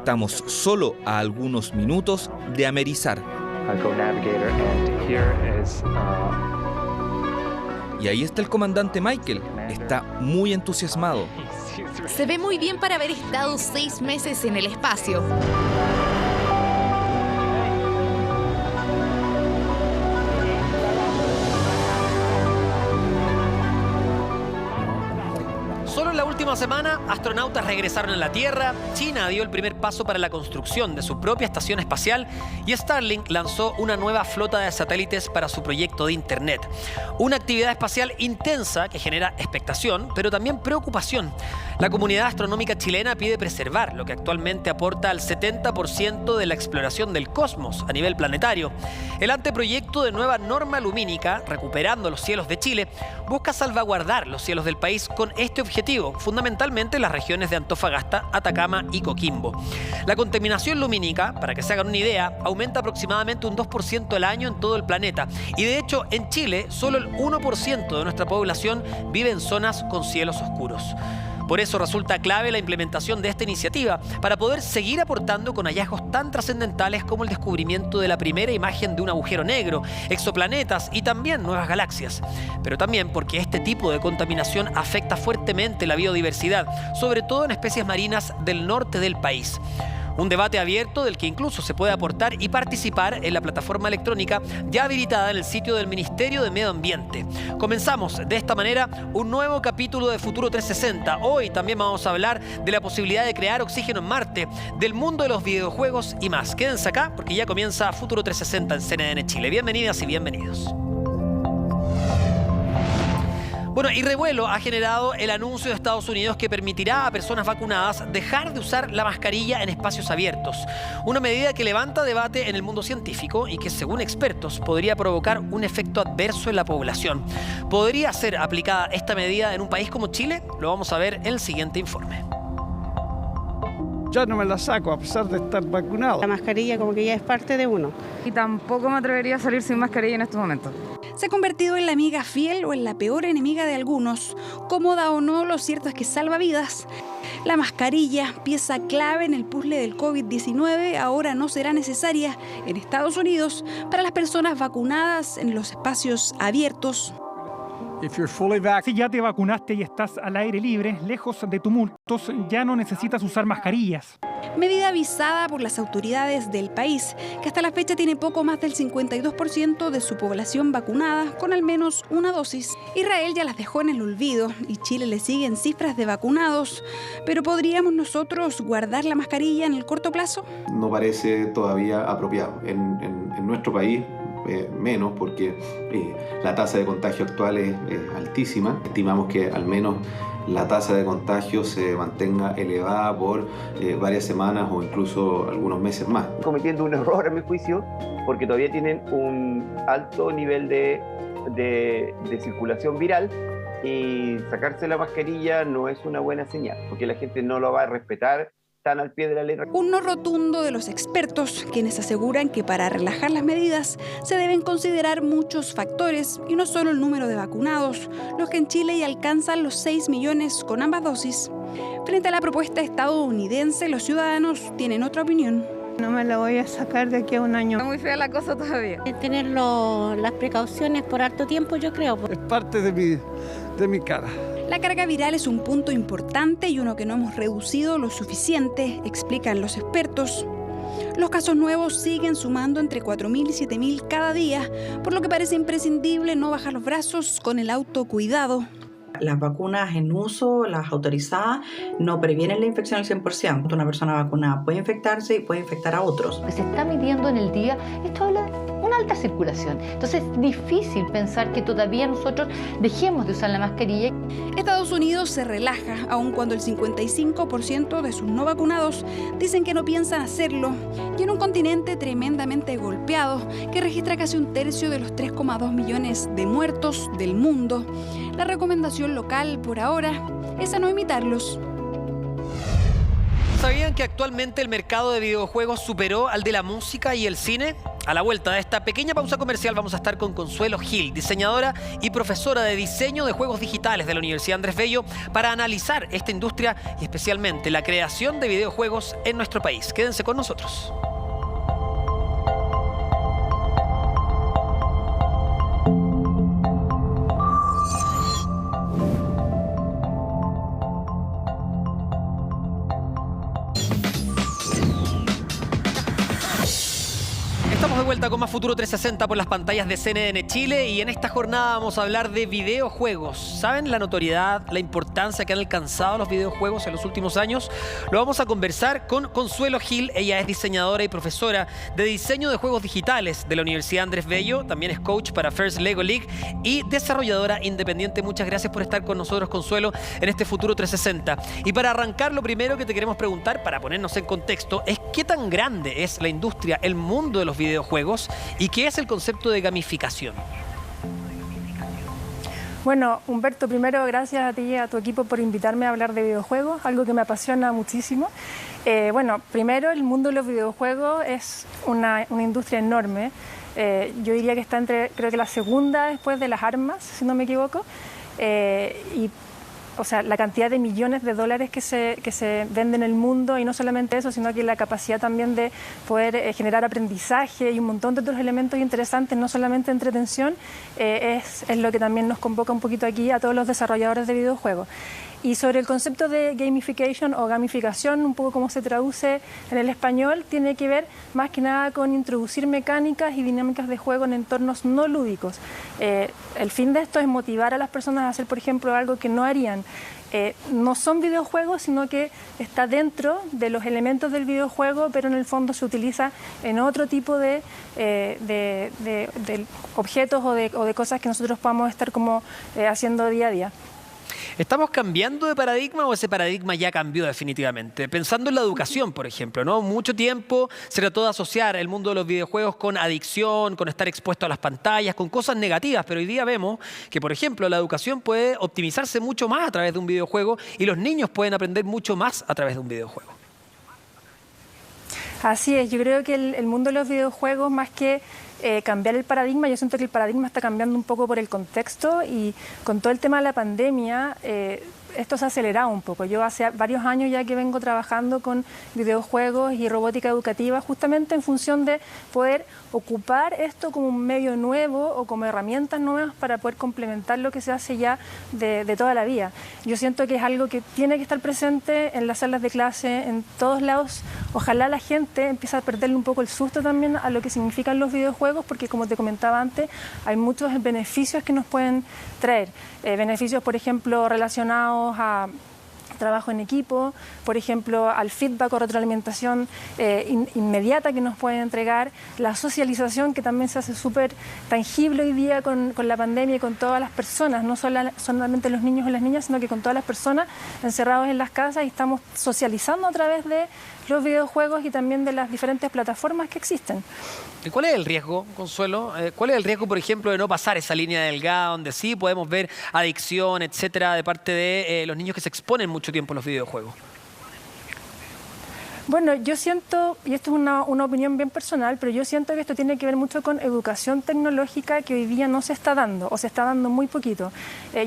Estamos solo a algunos minutos de amerizar. Go Navigator, and here is, Y ahí está el comandante Michael. Está muy entusiasmado. Se ve muy bien para haber estado 6 meses en el espacio. Solo en la última semana, astronautas regresaron a la Tierra, China dio el primer paso para la construcción de su propia estación espacial y Starlink lanzó una nueva flota de satélites para su proyecto de Internet. Una actividad espacial intensa que genera expectación, pero también preocupación. La comunidad astronómica chilena pide preservar lo que actualmente aporta al 70% de la exploración del cosmos a nivel planetario. El anteproyecto de nueva norma lumínica, Recuperando los cielos de Chile, busca salvaguardar los cielos del país con este objetivo, fundamentalmente las regiones de Antofagasta, Atacama y Coquimbo. La contaminación lumínica, para que se hagan una idea, aumenta aproximadamente un 2% al año en todo el planeta. Y de hecho, en Chile, solo el 1% de nuestra población vive en zonas con cielos oscuros. Por eso resulta clave la implementación de esta iniciativa para poder seguir aportando con hallazgos tan trascendentales como el descubrimiento de la primera imagen de un agujero negro, exoplanetas y también nuevas galaxias. Pero también porque este tipo de contaminación afecta fuertemente la biodiversidad, sobre todo en especies marinas del norte del país. Un debate abierto del que incluso se puede aportar y participar en la plataforma electrónica ya habilitada en el sitio del Ministerio de Medio Ambiente. Comenzamos de esta manera un nuevo capítulo de Futuro 360. Hoy también vamos a hablar de la posibilidad de crear oxígeno en Marte, del mundo de los videojuegos y más. Quédense acá porque ya comienza Futuro 360 en CNN Chile. Bienvenidas y bienvenidos. Bueno, y revuelo ha generado el anuncio de Estados Unidos que permitirá a personas vacunadas dejar de usar la mascarilla en espacios abiertos. Una medida que levanta debate en el mundo científico y que, según expertos, podría provocar un efecto adverso en la población. ¿Podría ser aplicada esta medida en un país como Chile? Lo vamos a ver en el siguiente informe. Yo no me la saco a pesar de estar vacunado. La mascarilla como que ya es parte de uno. Y tampoco me atrevería a salir sin mascarilla en estos momentos. Se ha convertido en la amiga fiel o en la peor enemiga de algunos. Cómoda o no, lo cierto es que salva vidas. La mascarilla, pieza clave en el puzzle del COVID-19, ahora no será necesaria en Estados Unidos para las personas vacunadas en los espacios abiertos. Si ya te vacunaste y estás al aire libre, lejos de tumultos, ya no necesitas usar mascarillas. Medida avisada por las autoridades del país, que hasta la fecha tiene poco más del 52% de su población vacunada con al menos una dosis. Israel ya las dejó en el olvido y Chile le sigue en cifras de vacunados. ¿Pero podríamos nosotros guardar la mascarilla en el corto plazo? No parece todavía apropiado. En nuestro país, menos, porque la tasa de contagio actual es altísima. Estimamos que al menos la tasa de contagio se mantenga elevada por varias semanas o incluso algunos meses más. Cometiendo un error a mi juicio, porque todavía tienen un alto nivel de circulación viral y sacarse la mascarilla no es una buena señal, porque la gente no lo va a respetar tan al pie de la letra. Un no rotundo de los expertos, quienes aseguran que para relajar las medidas se deben considerar muchos factores y no solo el número de vacunados, los que en Chile ya alcanzan los 6 millones con ambas dosis. Frente a la propuesta estadounidense, los ciudadanos tienen otra opinión. No me la voy a sacar de aquí a un año. Está muy fea la cosa todavía. Tener las precauciones por harto tiempo, yo creo. Es parte de mi cara. La carga viral es un punto importante y uno que no hemos reducido lo suficiente, explican los expertos. Los casos nuevos siguen sumando entre 4.000 y 7.000 cada día, por lo que parece imprescindible no bajar los brazos con el autocuidado. Las vacunas en uso, las autorizadas, no previenen la infección al 100%. Una persona vacunada puede infectarse y puede infectar a otros. Lo que se está midiendo en el día, esto habla de una alta circulación. Entonces es difícil pensar que todavía nosotros dejemos de usar la mascarilla. Estados Unidos se relaja, aun cuando el 55% de sus no vacunados dicen que no piensan hacerlo. Y en un continente tremendamente golpeado, que registra casi un tercio de los 3,2 millones de muertos del mundo, la recomendación local por ahora es a no imitarlos. ¿Sabían que actualmente el mercado de videojuegos superó al de la música y el cine? A la vuelta de esta pequeña pausa comercial vamos a estar con Consuelo Gil, diseñadora y profesora de diseño de juegos digitales de la Universidad Andrés Bello, para analizar esta industria y especialmente la creación de videojuegos en nuestro país. Quédense con nosotros. Estamos de vuelta con más Futuro 360 por las pantallas de CNN Chile, y en esta jornada vamos a hablar de videojuegos. ¿Saben la notoriedad, la importancia que han alcanzado los videojuegos en los últimos años? Lo vamos a conversar con Consuelo Gil. Ella es diseñadora y profesora de diseño de juegos digitales de la Universidad Andrés Bello. También es coach para First Lego League y desarrolladora independiente. Muchas gracias por estar con nosotros, Consuelo, en este Futuro 360. Y para arrancar, lo primero que te queremos preguntar, para ponernos en contexto, es ¿qué tan grande es la industria, el mundo de los videojuegos, y qué es el concepto de gamificación? Bueno, Humberto, primero gracias a ti y a tu equipo por invitarme a hablar de videojuegos, algo que me apasiona muchísimo. Bueno, primero, el mundo de los videojuegos es una industria enorme. Yo diría que está entre, creo que la segunda después de las armas, si no me equivoco. O sea, la cantidad de millones de dólares que se venden en el mundo, y no solamente eso, sino que la capacidad también de poder generar aprendizaje y un montón de otros elementos interesantes, no solamente entretención, es lo que también nos convoca un poquito aquí a todos los desarrolladores de videojuegos. Y sobre el concepto de gamification o gamificación, un poco cómo se traduce en el español, tiene que ver más que nada con introducir mecánicas y dinámicas de juego en entornos no lúdicos. El fin de esto es motivar a las personas a hacer, por ejemplo, algo que no harían. No son videojuegos, sino que está dentro de los elementos del videojuego, pero en el fondo se utiliza en otro tipo de objetos o de cosas que nosotros podamos estar como haciendo día a día. ¿Estamos cambiando de paradigma o ese paradigma ya cambió definitivamente? Pensando en la educación, por ejemplo, ¿no? Mucho tiempo se trató de asociar el mundo de los videojuegos con adicción, con estar expuesto a las pantallas, con cosas negativas, pero hoy día vemos que, por ejemplo, la educación puede optimizarse mucho más a través de un videojuego, y los niños pueden aprender mucho más a través de un videojuego. Así es, yo creo que el mundo de los videojuegos, más que cambiar el paradigma, yo siento que el paradigma está cambiando un poco por el contexto, y con todo el tema de la pandemia esto se ha acelerado un poco. Yo hace varios años ya que vengo trabajando con videojuegos y robótica educativa, justamente en función de poder ocupar esto como un medio nuevo o como herramientas nuevas para poder complementar lo que se hace ya de toda la vida. Yo siento que es algo que tiene que estar presente en las salas de clase, en todos lados. Ojalá la gente empiece a perderle un poco el susto también a lo que significan los videojuegos, porque como te comentaba antes, hay muchos beneficios que nos pueden traer. Beneficios, por ejemplo, relacionados a trabajo en equipo, por ejemplo, al feedback o retroalimentación inmediata que nos pueden entregar, la socialización, que también se hace súper tangible hoy día con la pandemia y con todas las personas, no solamente los niños o las niñas, sino que con todas las personas encerrados en las casas, y estamos socializando a través de los videojuegos y también de las diferentes plataformas que existen. ¿Y cuál es el riesgo, Consuelo? ¿Cuál es el riesgo, por ejemplo, de no pasar esa línea delgada donde sí podemos ver adicción, etcétera, de parte de los niños que se exponen mucho tiempo a los videojuegos? Bueno, yo siento, y esto es una opinión bien personal, pero yo siento que esto tiene que ver mucho con educación tecnológica que hoy día no se está dando, o se está dando muy poquito.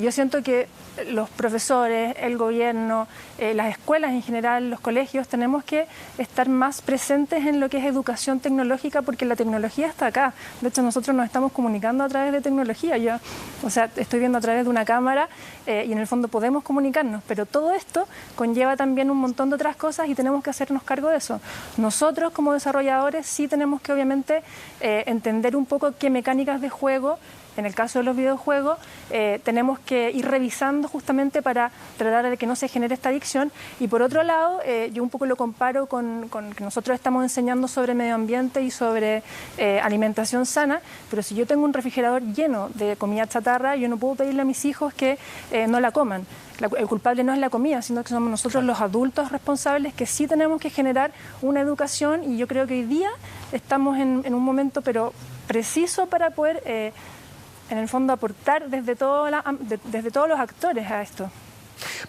Yo siento que los profesores, el gobierno, las escuelas en general, los colegios, tenemos que estar más presentes en lo que es educación tecnológica, porque la tecnología está acá. De hecho, nosotros nos estamos comunicando a través de tecnología. Yo, estoy viendo a través de una cámara y en el fondo podemos comunicarnos, pero todo esto conlleva también un montón de otras cosas y tenemos que hacernos cargo de eso. Nosotros como desarrolladores sí tenemos que obviamente entender un poco qué mecánicas de juego, en el caso de los videojuegos, tenemos que ir revisando justamente para tratar de que no se genere esta adicción. Y por otro lado, yo un poco lo comparo con que nosotros estamos enseñando sobre medio ambiente y sobre alimentación sana, pero si yo tengo un refrigerador lleno de comida chatarra, yo no puedo pedirle a mis hijos que no la coman. El culpable no es la comida, sino que somos nosotros los adultos responsables, que sí tenemos que generar una educación, y yo creo que hoy día estamos en un momento pero preciso para poder en el fondo aportar desde todos los actores a esto.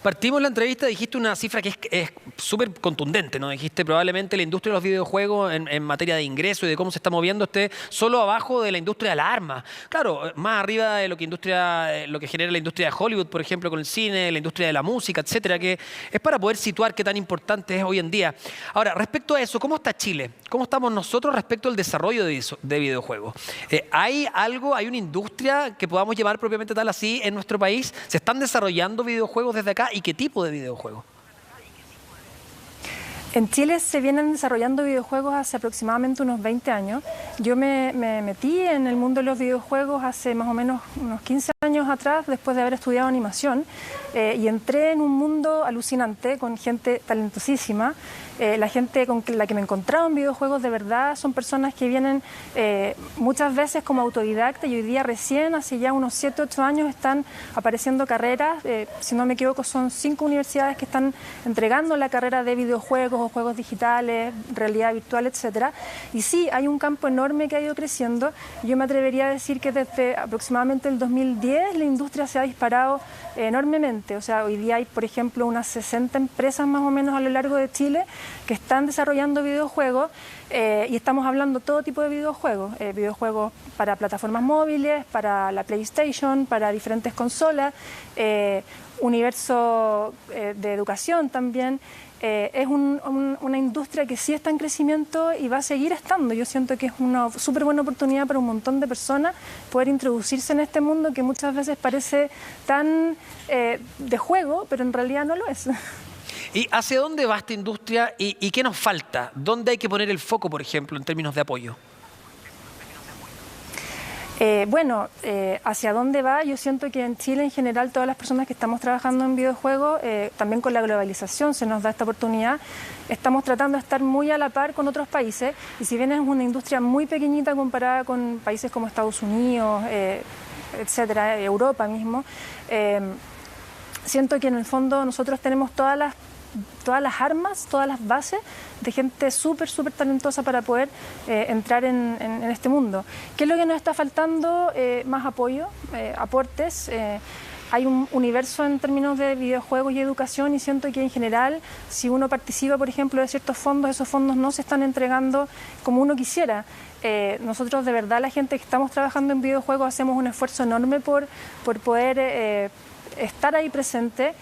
Partimos la entrevista, dijiste una cifra que es súper contundente, ¿no? Dijiste probablemente la industria de los videojuegos en materia de ingreso y de cómo se está moviendo esté solo abajo de la industria de las armas. Claro, más arriba de lo que genera la industria de Hollywood, por ejemplo, con el cine, la industria de la música, etcétera, que es para poder situar qué tan importante es hoy en día. Ahora, respecto a eso, ¿cómo está Chile? ¿Cómo estamos nosotros respecto al desarrollo de videojuegos? ¿Hay una industria que podamos llamar propiamente tal así en nuestro país? ¿Se están desarrollando videojuegos desde acá y qué tipo de videojuegos? En Chile se vienen desarrollando videojuegos hace aproximadamente unos 20 años. Yo me metí en el mundo de los videojuegos hace más o menos unos 15 años atrás, después de haber estudiado animación, y entré en un mundo alucinante con gente talentosísima. La gente con la que me encontraba en videojuegos de verdad son personas que vienen muchas veces como autodidactas y hoy día recién, hace ya unos 7, 8 años, están apareciendo carreras. Si no me equivoco, son 5 universidades que están entregando la carrera de videojuegos o juegos digitales, realidad virtual, etcétera. Y sí, hay un campo enorme que ha ido creciendo. Yo me atrevería a decir que desde aproximadamente el 2010 la industria se ha disparado enormemente. O sea, hoy día hay, por ejemplo, unas 60 empresas más o menos a lo largo de Chile que están desarrollando videojuegos y estamos hablando todo tipo de videojuegos, videojuegos para plataformas móviles, para la PlayStation, para diferentes consolas, universo de educación también. Es una industria que sí está en crecimiento y va a seguir estando. Yo siento que es una súper buena oportunidad para un montón de personas poder introducirse en este mundo que muchas veces parece tan de juego, pero en realidad no lo es. ¿Y hacia dónde va esta industria y qué nos falta? ¿Dónde hay que poner el foco, por ejemplo, en términos de apoyo? ¿Hacia dónde va? Yo siento que en Chile en general todas las personas que estamos trabajando en videojuegos, también con la globalización se nos da esta oportunidad, estamos tratando de estar muy a la par con otros países y si bien es una industria muy pequeñita comparada con países como Estados Unidos, etcétera, Europa mismo, siento que en el fondo nosotros tenemos todas las armas, todas las bases de gente súper talentosa para poder entrar en este mundo. ¿Qué es lo que nos está faltando? Más apoyo, aportes. Hay un universo en términos de videojuegos y educación y siento que en general, si uno participa, por ejemplo, de ciertos fondos, esos fondos no se están entregando como uno quisiera. Nosotros, de verdad, la gente que estamos trabajando en videojuegos, hacemos un esfuerzo enorme por poder estar ahí presente,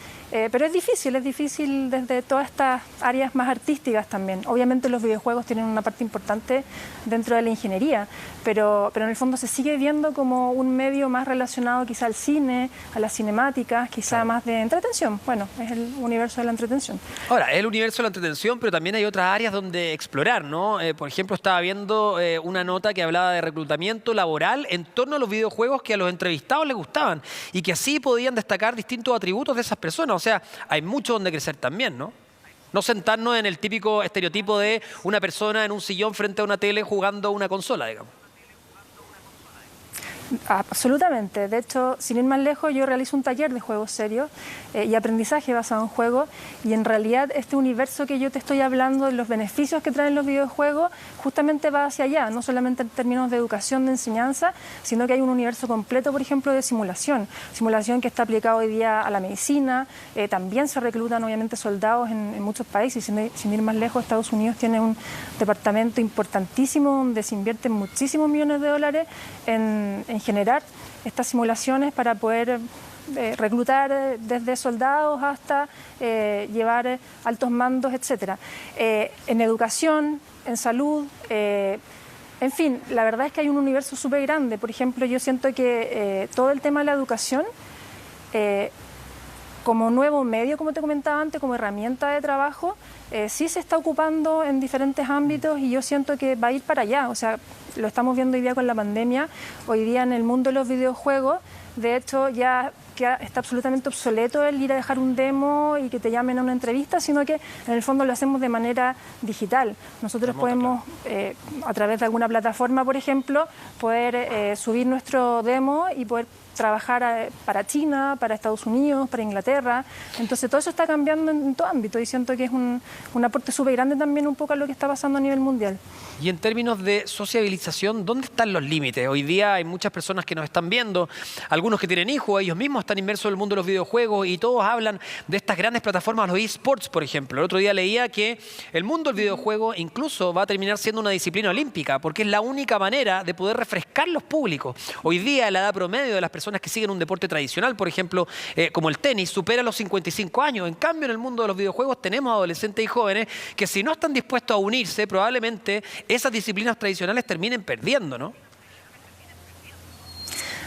pero es difícil desde todas estas áreas más artísticas también. Obviamente los videojuegos tienen una parte importante dentro de la ingeniería, pero en el fondo se sigue viendo como un medio más relacionado quizá al cine, a las cinemáticas, quizá más de entretención. Bueno, es el universo de la entretención. Ahora, es el universo de la entretención, pero también hay otras áreas donde explorar, ¿no? Por ejemplo, estaba viendo una nota que hablaba de reclutamiento laboral en torno a los videojuegos que a los entrevistados les gustaban y que así podían destacar distintos atributos de esas personas. O sea, hay mucho donde crecer también, ¿no? No sentarnos en el típico estereotipo de una persona en un sillón frente a una tele jugando una consola, digamos. Absolutamente. De hecho, sin ir más lejos, yo realizo un taller de juegos serios y aprendizaje basado en juegos y en realidad este universo que yo te estoy hablando, de los beneficios que traen los videojuegos, justamente va hacia allá, no solamente en términos de educación, de enseñanza, sino que hay un universo completo, por ejemplo, de simulación que está aplicado hoy día a la medicina. También se reclutan, obviamente, soldados en muchos países. Sin ir más lejos, Estados Unidos tiene un departamento importantísimo donde se invierten muchísimos millones de dólares en generar estas simulaciones para poder reclutar desde soldados hasta llevar altos mandos, etcétera. En educación, en salud, en fin, la verdad es que hay un universo súper grande. Por ejemplo, yo siento que todo el tema de la educación, como nuevo medio, como te comentaba antes, como herramienta de trabajo, sí se está ocupando en diferentes ámbitos y yo siento que va a ir para allá. O sea, lo estamos viendo hoy día con la pandemia. Hoy día en el mundo de los videojuegos, de hecho, ya está absolutamente obsoleto el ir a dejar un demo y que te llamen a una entrevista, sino que en el fondo lo hacemos de manera digital. Nosotros podemos, a través de alguna plataforma, por ejemplo, poder subir nuestro demo y poder trabajar para China, para Estados Unidos, para Inglaterra. Entonces todo eso está cambiando en todo ámbito y siento que es un aporte súper grande también un poco a lo que está pasando a nivel mundial. Y en términos de sociabilización, ¿dónde están los límites? Hoy día hay muchas personas que nos están viendo, algunos que tienen hijos, ellos mismos están inmersos en el mundo de los videojuegos y todos hablan de estas grandes plataformas, los eSports, por ejemplo. El otro día leía que el mundo del videojuego incluso va a terminar siendo una disciplina olímpica porque es la única manera de poder refrescar los públicos. Hoy día la edad promedio de las personas que siguen un deporte tradicional, por ejemplo, como el tenis, supera los 55 años. En cambio, en el mundo de los videojuegos tenemos adolescentes y jóvenes que si no están dispuestos a unirse, probablemente esas disciplinas tradicionales terminen perdiendo, ¿no?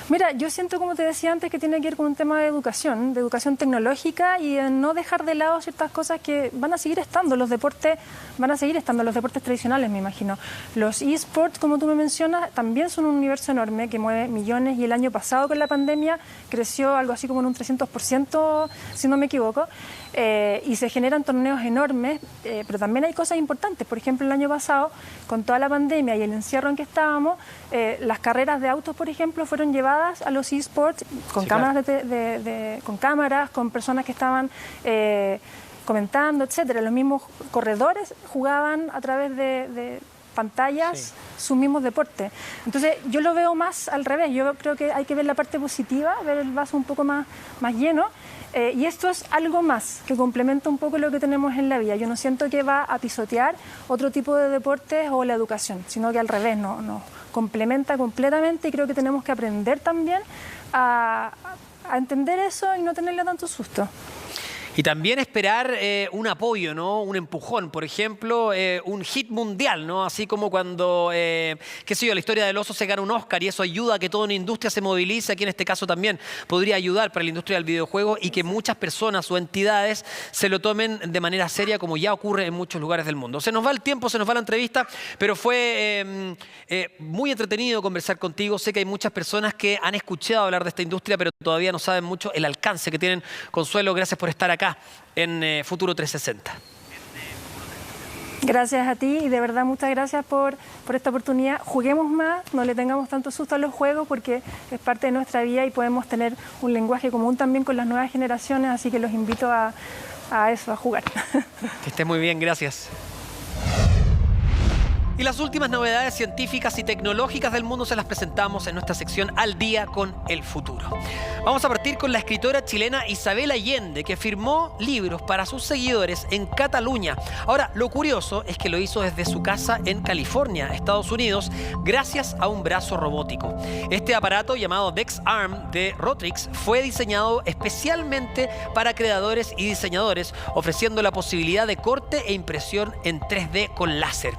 Mira, yo siento, como te decía antes, que tiene que ver con un tema de educación tecnológica y de no dejar de lado ciertas cosas que van a seguir estando. Los deportes van a seguir estando, los deportes tradicionales, me imagino. Los eSports, como tú me mencionas, también son un universo enorme que mueve millones y el año pasado con la pandemia creció algo así como en un 300%, si no me equivoco. Y se generan torneos enormes, pero también hay cosas importantes. Por ejemplo, el año pasado, con toda la pandemia y el encierro en que estábamos, las carreras de autos, por ejemplo, fueron llevadas a los eSports con Sí, cámaras, claro. con cámaras, con personas que estaban comentando, etcétera. Los mismos corredores jugaban a través de pantallas sus mismos deportes. Entonces, yo lo veo más al revés. Yo creo que hay que ver la parte positiva, ver el vaso un poco más lleno. Y esto es algo más que complementa un poco lo que tenemos en la vida. Yo no siento que va a pisotear otro tipo de deportes o la educación, sino que al revés, no complementa completamente y creo que tenemos que aprender también a entender eso y no tenerle tanto susto. Y también esperar un apoyo, ¿no? Un empujón, por ejemplo, un hit mundial, ¿no? Así como cuando, qué sé yo, la historia del oso se gana un Oscar y eso ayuda a que toda una industria se movilice. Aquí en este caso también podría ayudar para la industria del videojuego y que muchas personas o entidades se lo tomen de manera seria, como ya ocurre en muchos lugares del mundo. Se nos va el tiempo, se nos va la entrevista, pero fue muy entretenido conversar contigo. Sé que hay muchas personas que han escuchado hablar de esta industria, pero todavía no saben mucho el alcance que tienen. Consuelo, gracias por estar acá en Futuro 360. Gracias a ti y de verdad muchas gracias por esta oportunidad. Juguemos más, no le tengamos tanto susto a los juegos porque es parte de nuestra vida y podemos tener un lenguaje común también con las nuevas generaciones, así que los invito a eso, a jugar. Que estés muy bien, gracias. Y las últimas novedades científicas y tecnológicas del mundo se las presentamos en nuestra sección Al Día con el Futuro. Vamos a partir con la escritora chilena Isabel Allende, que firmó libros para sus seguidores en Cataluña. Ahora, lo curioso es que lo hizo desde su casa en California, Estados Unidos, gracias a un brazo robótico. Este aparato, llamado DexArm de Rotrix, fue diseñado especialmente para creadores y diseñadores, ofreciendo la posibilidad de corte e impresión en 3D con láser.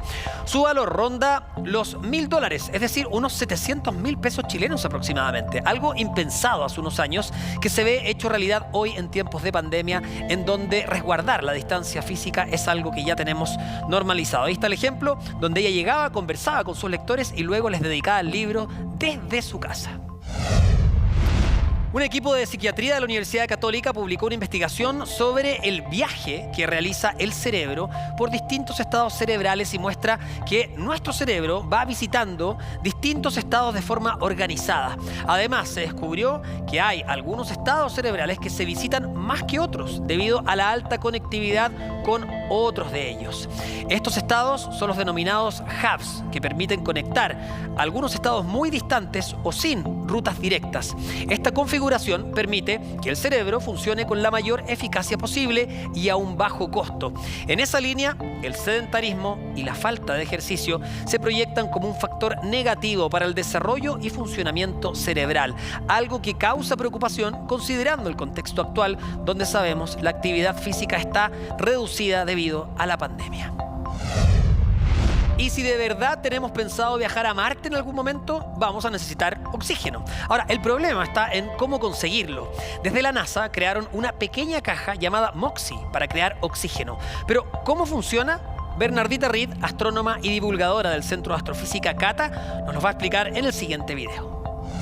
Su valor ronda los $1.000, es decir, unos 700.000 pesos chilenos aproximadamente. Algo impensado hace unos años que se ve hecho realidad hoy en tiempos de pandemia, en donde resguardar la distancia física es algo que ya tenemos normalizado. Ahí está el ejemplo donde ella llegaba, conversaba con sus lectores y luego les dedicaba el libro desde su casa. Un equipo de psiquiatría de la Universidad Católica publicó una investigación sobre el viaje que realiza el cerebro por distintos estados cerebrales y muestra que nuestro cerebro va visitando distintos estados de forma organizada. Además, se descubrió que hay algunos estados cerebrales que se visitan más que otros debido a la alta conectividad con otros de ellos. Estos estados son los denominados hubs, que permiten conectar algunos estados muy distantes o sin rutas directas. Esta configuración permite que el cerebro funcione con la mayor eficacia posible y a un bajo costo. En esa línea, el sedentarismo y la falta de ejercicio se proyectan como un factor negativo para el desarrollo y funcionamiento cerebral, algo que causa preocupación considerando el contexto actual, donde sabemos la actividad física está reducida debido a la pandemia. Y si de verdad tenemos pensado viajar a Marte en algún momento, vamos a necesitar oxígeno. Ahora, el problema está en cómo conseguirlo. Desde la NASA crearon una pequeña caja llamada MOXIE para crear oxígeno. Pero, ¿cómo funciona? Bernardita Reed, astrónoma y divulgadora del Centro de Astrofísica CATA, nos lo va a explicar en el siguiente video.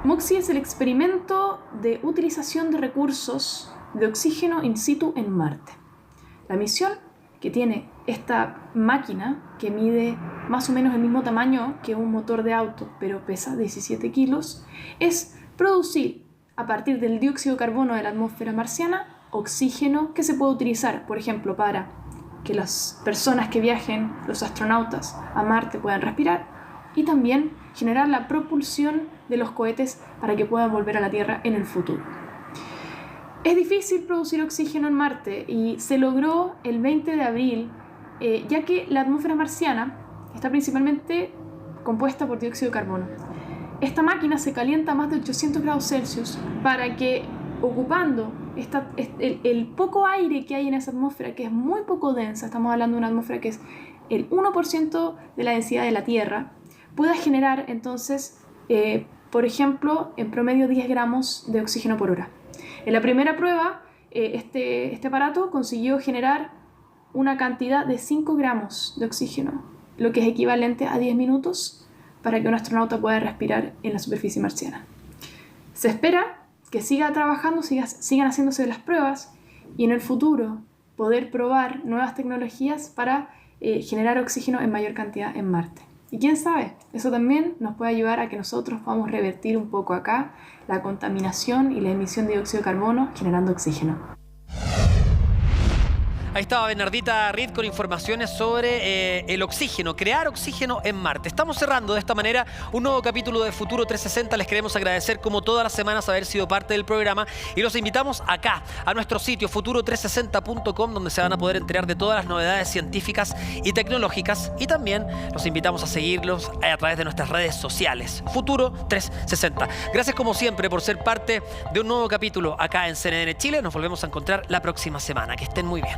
MOXIE es el experimento de utilización de recursos de oxígeno in situ en Marte. La misión, que tiene esta máquina, que mide más o menos el mismo tamaño que un motor de auto, pero pesa 17 kilos, es producir, a partir del dióxido de carbono de la atmósfera marciana, oxígeno que se puede utilizar, por ejemplo, para que las personas que viajen, los astronautas, a Marte puedan respirar, y también generar la propulsión de los cohetes para que puedan volver a la Tierra en el futuro. Es difícil producir oxígeno en Marte y se logró el 20 de abril, ya que la atmósfera marciana está principalmente compuesta por dióxido de carbono. Esta máquina se calienta a más de 800 grados Celsius para que, ocupando el poco aire que hay en esa atmósfera, que es muy poco densa, estamos hablando de una atmósfera que es el 1% de la densidad de la Tierra, pueda generar entonces, por ejemplo, en promedio 10 gramos de oxígeno por hora. En la primera prueba, este aparato consiguió generar una cantidad de 5 gramos de oxígeno, lo que es equivalente a 10 minutos para que un astronauta pueda respirar en la superficie marciana. Se espera que siga trabajando, sigan haciéndose las pruebas y en el futuro poder probar nuevas tecnologías para generar oxígeno en mayor cantidad en Marte. Y quién sabe, eso también nos puede ayudar a que nosotros podamos revertir un poco acá la contaminación y la emisión de dióxido de carbono generando oxígeno. Ahí estaba Bernardita Reed con informaciones sobre el oxígeno, crear oxígeno en Marte. Estamos cerrando de esta manera un nuevo capítulo de Futuro 360. Les queremos agradecer como todas las semanas haber sido parte del programa y los invitamos acá, a nuestro sitio futuro360.com, donde se van a poder enterar de todas las novedades científicas y tecnológicas, y también los invitamos a seguirlos a través de nuestras redes sociales, Futuro 360. Gracias como siempre por ser parte de un nuevo capítulo acá en CNN Chile. Nos volvemos a encontrar la próxima semana. Que estén muy bien.